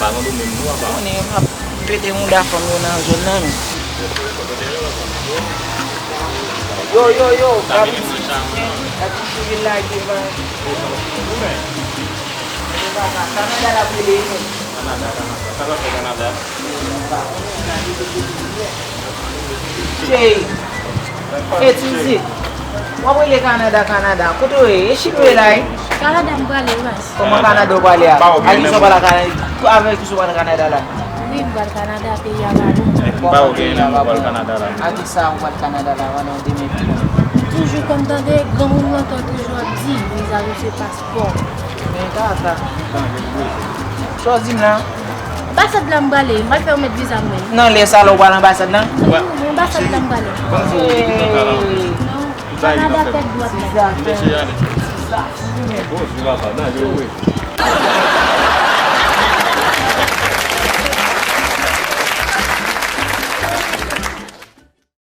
Kalau lu minum apa? Ni PT mudah pemuna zona ni. Yo. Tapi ini macam Tapi civil lagi bang. Kanada dah beli ni. Kanada. Kalau ke Kanada, Cik. Cici. Wa boleh Kanada. Kau tu shikwe lai. Canada mbale mas. Como Canada balik ya. Ali sobat Canada. Tu avec sobat Canada lah. Oui, mbal Canada pe yamalo. bau ke nama buat Kanada lah. Ati sa buat Canada lah. Wana di me. Toujours comme dans des grands moments, t'as toujours dit, ils avaient ce passeport. Mais kata. Choisis là. Ambassade de l'Ambale, mal faire mettre visa mais. Non, les salauds à l'ambassade là. Ambassade de l'Ambale. Non, Canada fait droite là. Deixa ele. Pô, se lá tá, não, eu